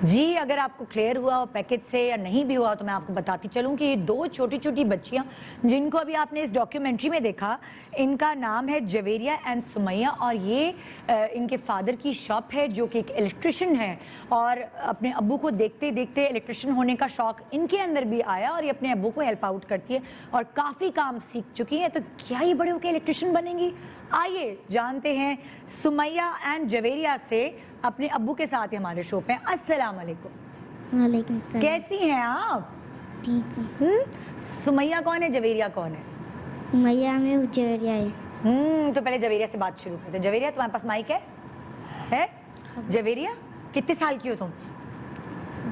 جی اگر آپ کو کلیئر ہوا ہو پیکج سے یا نہیں بھی ہوا تو میں آپ کو بتاتی چلوں کہ یہ دو چھوٹی چھوٹی بچیاں جن کو ابھی آپ نے اس ڈاکیومنٹری میں دیکھا، ان کا نام ہے جویریہ اینڈ سمیہ، اور یہ ان کے فادر کی شاپ ہے جو کہ ایک الیکٹریشین ہے، اور اپنے ابو کو دیکھتے دیکھتے الیکٹریشین ہونے کا شوق ان کے اندر بھی آیا اور یہ اپنے ابو کو ہیلپ آؤٹ کرتی ہے اور کافی کام سیکھ چکی ہیں۔ تو کیا یہ بڑے ہو کے الیکٹریشین بنیں گی؟ آئیے جانتے ہیں سمیہ اینڈ جویریہ سے، اپنے ابو کے ساتھ ہی ہمارے شو پہ۔ السلام علیکم۔ وعلیکم السلام۔ کیسی ہیں آپ؟ ٹھیک ہے۔ سمیہ کون ہے، جویریہ کون ہے؟ سمیہ میں جویریہ ہے۔ تو پہلے جویریہ سے بات شروع کرتے ہیں۔ جویریہ تمہارے پاس مائک ہے؟ جویریہ کتنے سال کی ہو تم؟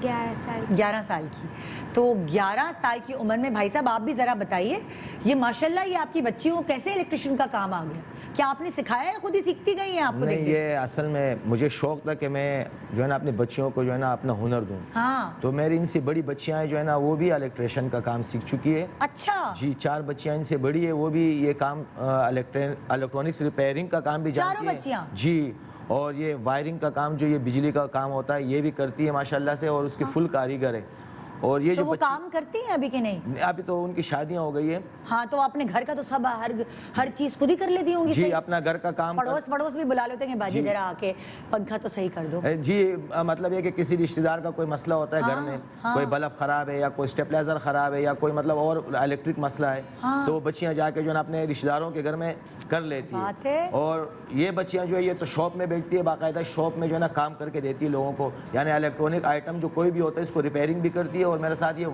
11 سال۔ 11 سال کی۔ تو 11 سال کی عمر میں بھائی صاحب آپ بھی ذرا بتائیے، یہ ماشاءاللہ یہ آپ کی بچیوں کو کیسے الیکٹریشین کا کام آ گیا؟ کیا آپ نے سکھایا ہے، خود ہی سیکھتی گئی ہیں آپ کو؟ نہیں، یہ اصل میں مجھے شوق تھا کہ میں جو ہے نا اپنی بچیوں کو جو ہے نا اپنا ہنر دوں۔ ہاں تو میری ان سے بڑی بچیاں جو ہے نا وہ بھی الیکٹریشین کا کام سیکھ چکی ہے۔ اچھا جی 4 بچیاں ان سے بڑی ہے، وہ بھی یہ کام الیکٹرانکس ریپیئرنگ کا کام بھی جانتی چاروں ہے۔ بچیاں؟ جی، اور یہ وائرنگ کا کام جو یہ بجلی کا کام ہوتا ہے یہ بھی کرتی ہے ماشاءاللہ سے، اور اس کی فل کاریگر ہے۔ اور یہ تو جو وہ کام کرتی ہیں ابھی کہ نہیں؟ ابھی تو ان کی شادیاں ہو گئی ہیں۔ ہاں تو اپنے گھر کا تو سب ہر چیز خود ہی کر لیتی ہوں گی؟ جی اپنا گھر کا کام پڑوس بھی بلا لیتے ہیں کہ باجی ذرا آ کے پنکھا تو صحیح کر دو۔ جی مطلب یہ کہ کسی رشتہ دار کا کوئی مسئلہ ہوتا ہے گھر میں، کوئی بلب خراب ہے یا کوئی اسٹیپلائزر خراب ہے یا کوئی مطلب اور الیکٹرک مسئلہ ہے، تو بچیاں جا کے جو ہے نا اپنے رشتہ داروں کے گھر میں کر لیتی ہے۔ اور یہ بچیاں جو ہے یہ تو شاپ میں بیٹھتی ہے، باقاعدہ شاپ میں جو ہے نا کام کر کے دیتی ہے لوگوں کو، یعنی الیکٹرانک آئٹم جو کوئی بھی ہوتا ہے اس کو ریپیئرنگ بھی کرتی ہے، اور میرے ساتھ یہ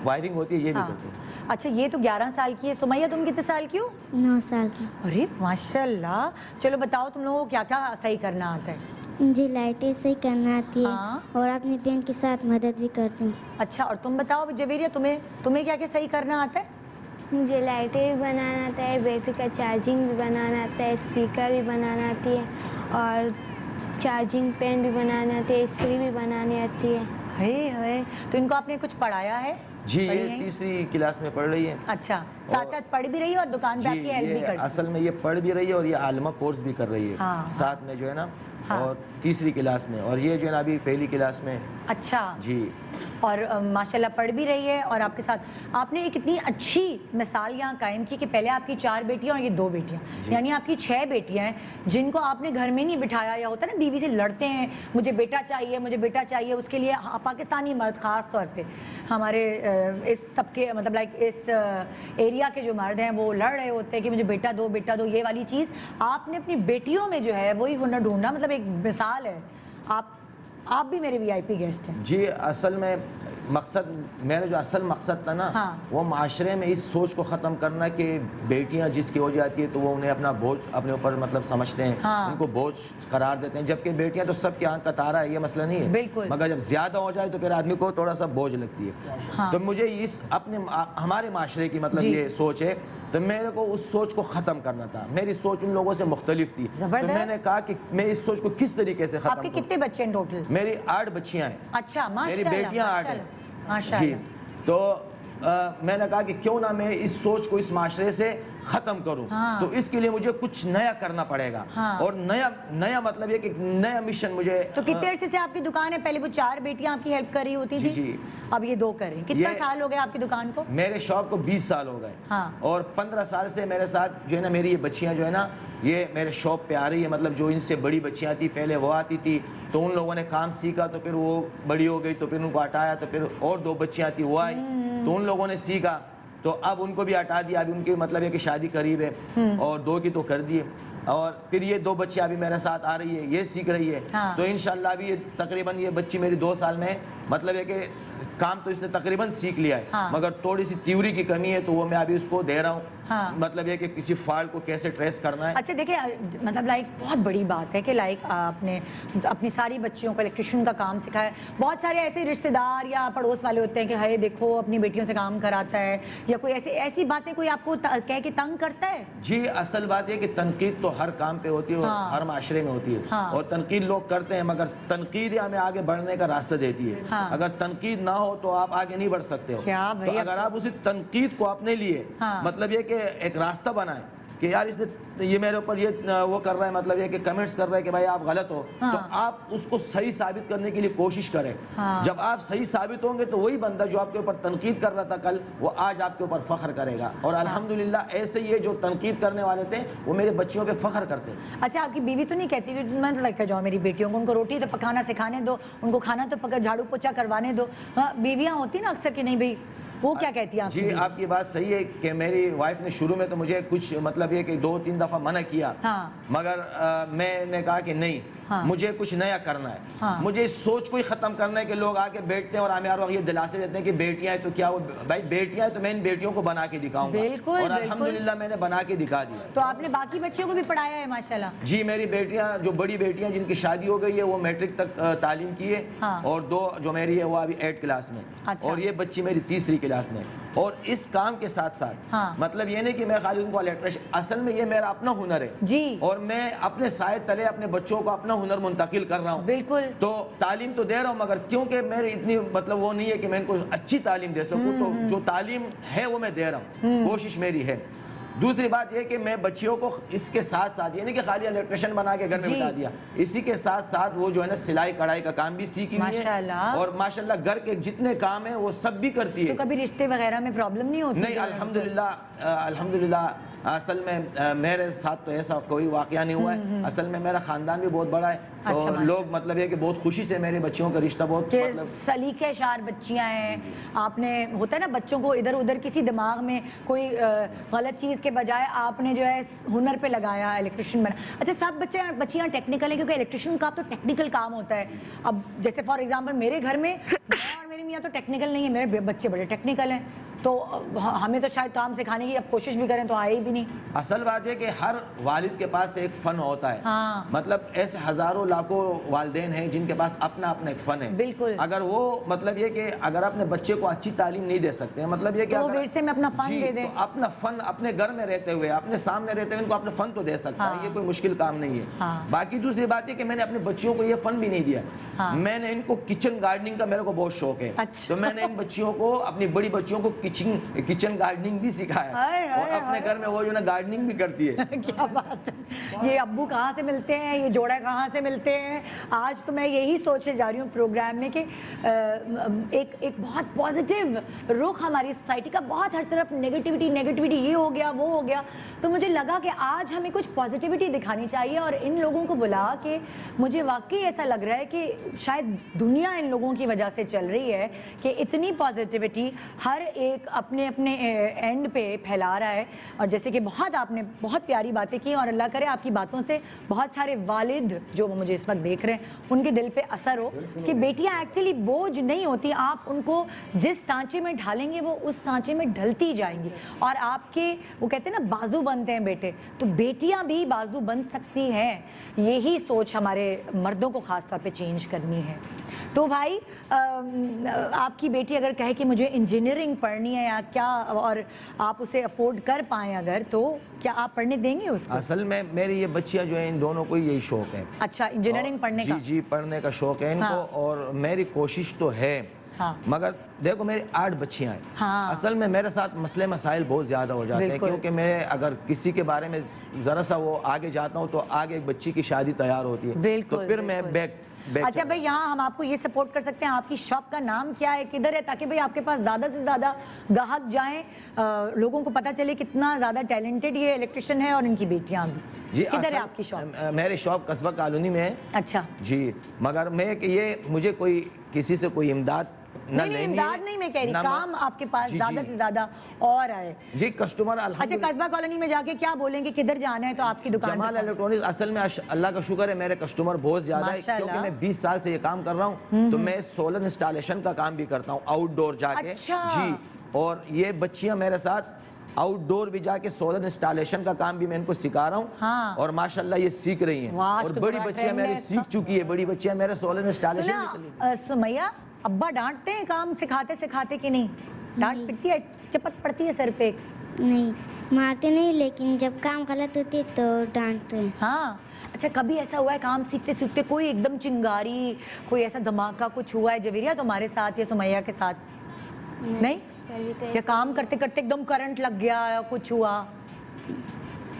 وائرنگ ہوتی ہے یہ بھی کرتی ہے۔ اچھا یہ تو 11 سال کی ہے۔ سمیہ تم کتنے سال کی ہو؟ 9 سال کی۔ ارے ماشاءاللہ، چلو بتاؤ تم لوگوں کو کیا کیا صحیح کرنا آتا ہے؟ مجھے لائٹیں صحیح کرنا آتی ہے اور اپنی بہن کے ساتھ مدد بھی کرتی ہوں۔ اچھا اور تم بتاؤ جویریہ، تمہیں کیا کیا صحیح کرنا آتا ہے؟ مجھے لائٹیں بھی بنانا آتا ہے، بیٹری کا چارجنگ بھی بنانا آتا ہے، اسپیکر بھی بنانا آتی ہے، اور چارجنگ پین بھی بنانا آتی ہے، استری بھی بنانی آتی ہے۔ ہے تو ان کو آپ نے کچھ پڑھایا ہے؟ جی یہ 3ری کلاس میں پڑھ رہی ہے۔ اچھا ساتھ ساتھ پڑھ بھی رہی ہے اور دکان پہ کی ہیلپ بھی کرتی ہے؟ اصل میں یہ پڑھ بھی رہی ہے اور یہ عالمہ کورس بھی کر رہی ہے ساتھ میں جو ہے نا، اور 3ری کلاس میں، اور یہ جو ہے نا ابھی 1لی کلاس میں۔ اچھا جی، اور ماشاءاللہ پڑھ بھی رہی ہے، اور آپ کے ساتھ آپ نے ایک اتنی اچھی مثال یہاں قائم کی کہ پہلے آپ کی 4 بیٹیاں اور یہ 2 بیٹیاں، یعنی آپ کی 6 بیٹیاں ہیں جن کو آپ نے گھر میں نہیں بٹھایا، یا ہوتا ہے نا بیوی سے لڑتے ہیں مجھے بیٹا چاہیے مجھے بیٹا چاہیے، اس کے لیے پاکستانی مرد خاص طور پہ ہمارے اس طبقے مطلب لائک اس ایریا کے جو مرد ہیں وہ لڑ رہے ہوتے ہیں کہ مجھے بیٹا دو، یہ والی چیز آپ نے اپنی بیٹیوں میں جو ہے وہی ہنر ڈھونڈا، مطلب ایک مثال ہے۔ آپ بھی میرے VIP گیسٹ ہیں۔ جی اصل میں مقصد، میرا جو اصل مقصد تھا نا وہ معاشرے میں اس سوچ کو ختم کرنا کہ بیٹیاں جس کی ہو جاتی ہے تو وہ انہیں اپنا بوجھ اپنے اوپر مطلب سمجھتے ہیں، ان کو بوجھ قرار دیتے ہیں، جبکہ بیٹیاں تو سب کی آنکھ کا تارا ہے، یہ مسئلہ نہیں ہے بالکل، مگر جب زیادہ ہو جائے تو پھر آدمی کو تھوڑا سا بوجھ لگتی ہے۔ تو مجھے اس اپنے ہمارے معاشرے کی مطلب یہ سوچ ہے، تو میرے کو اس سوچ کو ختم کرنا تھا۔ میری سوچ ان لوگوں سے مختلف تھی، تو میں نے کہا کہ میں اس سوچ کو کس طریقے سے ختم کروں۔ آپ کے کتنے بچے ہیں ٹوٹل؟ میری 8 بچیاں ہیں۔ اچھا میری بیٹیاں 8 ہیں۔ ماشاءاللہ۔ جی تو میں نے کہا کہ کیوں نہ میں اس سوچ کو اس معاشرے سے ختم کروں، تو اس کے لیے مجھے کچھ نیا کرنا پڑے گا، اور نیا مطلب یہ کہ نیا مشن مجھے۔ تو کتنے عرصے سے آپ کی دکان ہے؟ پہلے وہ 4 بیٹیاں آپ کی ہیلپ کر رہی ہوتی تھی؟ جی اب یہ 2 کر رہی ہیں۔ کتنا سال ہو گئے آپ کی دکان کو؟ میرے شاپ کو 20 سال ہو گئے، اور 15 سال سے میرے ساتھ جو ہے نا میری یہ بچیاں جو ہے نا یہ میرے شاپ پہ آ رہی ہے، مطلب جو ان سے بڑی بچیاں تھی پہلے وہ آتی تھی تو ان لوگوں نے کام سیکھا، تو پھر وہ بڑی ہو گئی تو پھر ان کو ہٹایا، تو پھر اور 2 بچیاں تھی وہ آئی تو ان لوگوں نے سیکھا، تو اب ان کو بھی ہٹا دیا، ابھی ان کی مطلب ہے کہ شادی قریب ہے اور 2 کی تو کر دیے، اور پھر یہ 2 بچیاں ابھی میرے ساتھ آ رہی ہے، یہ سیکھ رہی ہے، تو انشاءاللہ ابھی یہ تقریباً یہ بچی میری 2 سال میں مطلب ہے کہ کام تو اس نے تقریباً سیکھ لیا ہے، مگر تھوڑی سی تھیوری کی کمی ہے تو وہ میں ابھی اس کو دے رہا ہوں، مطلب یہ کہ کسی فالٹ کو کیسے ٹریس کرنا ہے۔ اچھا دیکھیں مطلب لائک بہت بڑی بات ہے کہ لائک آپ نے اپنی ساری بچیوں کو الیکٹریشین کا کام سکھایا۔ بہت سارے ایسے رشتہ دار یا پڑوس والے ہوتے ہیں کہ ہائے دیکھو اپنی بیٹیوں سے کام کراتا ہے، یا کوئی ایسی باتیں کوئی آپ کو کہہ کے تنگ کرتا ہے؟ جی اصل بات یہ کہ تنقید تو ہر کام پہ ہوتی ہے اور ہر معاشرے میں ہوتی ہے، اور تنقید لوگ کرتے ہیں، مگر تنقید ہمیں آگے بڑھنے کا راستہ دیتی ہے۔ اگر تنقید نہ ہو تو آپ آگے نہیں بڑھ سکتے ہو، تو اگر آپ اسی تنقید کو اپنے لیے مطلب یہ کہ ایک راستہ بنائیں کہ یار اس نے یہ میرے اوپر یہ وہ کر رہا ہے, مطلب یہ کہ کمنٹس کر رہا ہے کہ بھائی آپ غلط ہو, تو آپ اس کو صحیح ثابت کرنے کے لیے کوشش کریں. جب آپ صحیح ثابت ہوں گے تو وہی بندہ جو آپ کے اوپر تنقید کر رہا تھا کل, وہ آج آپ کے اوپر فخر کرے گا. اور الحمدللہ ایسے یہ جو تنقید کرنے والے تھے وہ میرے بچیوں پہ فخر کرتے. اچھا, آپ کی بیوی تو نہیں کہتی میں تو لگتا جاؤ میری بیٹیوں کو, ان کو روٹی تو پکانا سکھانے دو, ان کو کھانا تو جھاڑو پوچھا کروانے دو. بیویاں ہوتی نا اکثر کہ نہیں بھائی, وہ کیا کہتی ہیں آپ؟ جی آپ کی بات صحیح ہے کہ میری وائف نے شروع میں تو مجھے کچھ مطلب یہ کہ 2-3 دفعہ منع کیا, مگر میں نے کہا کہ نہیں, مجھے کچھ نیا کرنا ہے, مجھے اس سوچ کو ہی ختم کرنا ہے کہ لوگ آ کے بیٹھتے ہیں اور ہمیں ہر وقت یہ دلاسے دیتے ہیں کہ بیٹیاں ہیں تو کیا, وہ بھائی بیٹیاں ہیں تو میں ان بیٹیوں کو بنا کے دکھاؤں گا, اور الحمدللہ میں نے بنا کے دکھا دیا. تو آپ نے باقی بچیوں کو بھی پڑھایا ہے ماشاءاللہ؟ جی میری بیٹیاں, جو بڑی بیٹیاں جن کی شادی ہو گئی ہے وہ میٹرک تک تعلیم کی ہے, اور 2 جو میری ہے وہ ابھی 8 کلاس میں, اور یہ بچی میری 3ری کلاس میں. اور اس کام کے ساتھ ساتھ مطلب یہ نہیں کہ میں خالی ان کو الیکٹریشن, اصل میں یہ میرا اپنا ہنر ہے جی, اور میں اپنے سائے تلے اپنے بچوں کو اپنا ہنر منتقل کر رہا ہوں. بالکل. تو تعلیم تو دے رہا ہوں, مگر کیونکہ میری اتنی مطلب وہ نہیں ہے کہ میں ان کو اچھی تعلیم دے سکوں, تو جو تعلیم ہے وہ میں دے رہا ہوں, کوشش میری ہے. دوسری بات یہ کہ میں بچیوں کو اس کے ساتھ ساتھ, یہ نہیں کہ خالی الیکٹریشن بنا کے گھر میں بٹھا دیا, اسی کے ساتھ ساتھ وہ جو ہے نا سلائی کڑھائی کا کام بھی سیکھی ہوئی ہے, اور ماشاءاللہ گھر کے جتنے کام ہیں وہ سب بھی کرتی ہے. تو کبھی رشتے وغیرہ میں پرابلم نہیں ہوتی؟ نہیں الحمدللہ, الحمدللہ. اصل میں میرے ساتھ تو ایسا کوئی واقعہ نہیں ہوا ہے. اصل میں میرا خاندان بھی بہت بڑا ہے, تو لوگ مطلب یہ کہ بہت خوشی سے میرے بچیوں کا رشتہ بہت مطلب سلیقے شار بچیاں ہیں. آپ نے ہوتا ہے نا بچوں کو ادھر ادھر کسی دماغ میں کوئی غلط چیز کے بجائے آپ نے جو ہے ہنر پہ لگایا, الیکٹریشین بنا. اچھا سب بچیاں ٹیکنیکل ہیں, کیونکہ الیکٹریشین کا تو ٹیکنیکل کام ہوتا ہے. اب جیسے فار ایگزامپل میرے گھر میں اور میری میاں تو ٹیکنیکل نہیں ہے, میرے بچے بڑے ٹیکنیکل ہیں, تو ہمیں تو شاید کام سکھانے کی اب کوشش بھی کریں تو آئے ہی بھی نہیں. اصل بات یہ کہ ہر والد کے پاس ایک فن ہوتا ہے, مطلب ایسے ہزاروں لاکھوں والدین ہیں جن کے پاس اپنا اپنا ایک فن ہے. بالکل. اگر وہ مطلب یہ کہ اگر اپنے بچے کو اچھی تعلیم نہیں دے سکتے ہیں, مطلب یہ کہ وہ ورثے میں اپنا فن دے دیں, اپنا فن اپنے گھر میں رہتے ہوئے اپنے سامنے رہتے ہوئے ان کو اپنا فن تو دے سکتا ہے, یہ کوئی مشکل کام نہیں ہے. باقی دوسری بات یہ کہ میں نے اپنے بچیوں کو یہ فن بھی نہیں دیا, میں نے ان کو کچن گارڈننگ کا میرے کو بہت شوق ہے, تو میں نے ان بچیوں کو, اپنی بڑی بچیوں کو کچن گارڈننگ بھی سکھایا, اور اپنے گھر میں وہ جو نا گارڈننگ بھی کرتی ہے. کیا بات ہے, یہ ابو کہاں سے ملتے ہیں, یہ جوڑا کہاں سے ملتے ہیں. آج تو میں یہی سوچنے جا رہی ہوں پروگرام میں کہ ایک بہت پازیٹیو رخ ہماری سوسائٹی کا, بہت ہر طرف نیگیٹیوٹی یہ ہو گیا وہ ہو گیا, تو مجھے لگا کہ آج ہمیں کچھ پازیٹیوٹی دکھانی چاہیے, اور ان لوگوں کو بلا کے مجھے واقعی ایسا لگ رہا ہے کہ شاید دنیا ان لوگوں کی وجہ سے چل رہی ہے کہ اتنی پازیٹیوٹی ہر ایک اپنے اپنے اینڈ پہ پھیلا رہا ہے. اور جیسے کہ آپ نے بہت پیاری باتیں کی, اور اللہ کرے آپ کی باتوں سے بہت سارے والد جو مجھے اس وقت دیکھ رہے ہیں ان کے دل پہ اثر ہو کہ بیٹیاں ایکچولی بوجھ نہیں ہوتی, آپ ان کو جس سانچے میں ڈھالیں گے وہ اس سانچے میں ڈھلتی جائیں گی, اور آپ کے وہ کہتے ہیں نا بازو بنتے ہیں بیٹے, تو بیٹیاں بھی بازو بن سکتی ہیں. یہی سوچ ہمارے مردوں کو خاص طور پہ چینج کرنی ہے. تو بھائی آپ کی بیٹی اگر کہے کہ مجھے انجینئرنگ پڑھنی ہے یا کیا, اور آپ اسے افورڈ کر پائیں اگر, تو کیا آپ پڑھنے دیں گے اس کو؟ اصل میں میری یہ بچیاں جو ہیں ان دونوں کو یہی شوق ہے. اچھا, انجینئرنگ پڑھنے کا؟ جی پڑھنے کا شوق ہے ان کو, اور میری کوشش تو ہے, مگر دیکھو میری 8 بچیاں ہیں. اصل میں میرے ساتھ مسئلے مسائل بہت زیادہ ہو جاتے ہیں, کیونکہ میں اگر کسی کے بارے میں ذرا سا وہ آگے جاتا ہوں تو آگے ایک بچی کی شادی تیار ہوتی ہے, تو پھر میں بیک. اچھا بھائی, یہاں ہم آپ کو یہ سپورٹ کر سکتے ہیں, آپ کی شاپ کا نام کیا ہے, کدھر ہے, تاکہ بھئی آپ کے پاس زیادہ سے زیادہ گاہک جائیں, لوگوں کو پتہ چلے کتنا زیادہ ٹیلنٹڈ یہ الیکٹریشین ہے, اور ان کی بیٹیاں بھی. جی کدھر ہے آپ کی شاپ؟ میری شاپ قصبہ کالونی میں ہے. اچھا جی, مگر میں کہ یہ مجھے کوئی کسی سے کوئی امداد نہیں, امداد نہیں میں کہہ رہی, کام آپ کے پاس زیادہ سے زیادہ اور آئے. جی کسٹمر اچھا, قصبہ کالونی میں جا کے کیا بولیں گے, کدھر جانا ہے تو آپ کی دکان؟ جمال الیکٹرانکس. اصل میں اللہ کا شکر ہے میرے کسٹمر بہت زیادہ ہے, کیونکہ میں 20 سال سے یہ کام کر رہا ہوں, تو میں سولر انسٹالیشن کا کام بھی کرتا ہوں آؤٹ ڈور جا کے. جی, اور یہ بچیاں میرے ساتھ آؤٹ ڈور بھی جا کے سولر انسٹالیشن کا کام بھی میں ان کو سکھا رہا ہوں, اور ماشاءاللہ یہ سیکھ رہی ہیں, اور بڑی بچیاں میرے سیکھ چکی ہے, بڑی بچیاں میرے سولر انسٹالیشن. سمیہ, ابا ڈانٹتے ہیں کام سکھاتے سکھاتے کہ نہیں؟ ڈانٹ پڑتی ہے, چپت پڑتی ہے سر پہ؟ نہیں, مارتے نہیں, لیکن جب کام غلط ہوتی ہے تو ڈانٹتے ہیں. ہاں. اچھا, کبھی ایسا ہوا ہے کام سیکھتے سیکھتے کوئی ایک دم چنگاری, کوئی ایسا دھماکہ کچھ ہوا ہے جویریہ تمہارے ساتھ یا سمیہ کے ساتھ؟ نہیں, یا کام کرتے کرتے ایک دم کرنٹ لگ گیا یا کچھ ہوا؟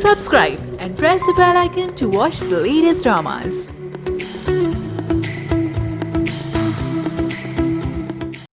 Subscribe and press the bell icon to watch the latest dramas.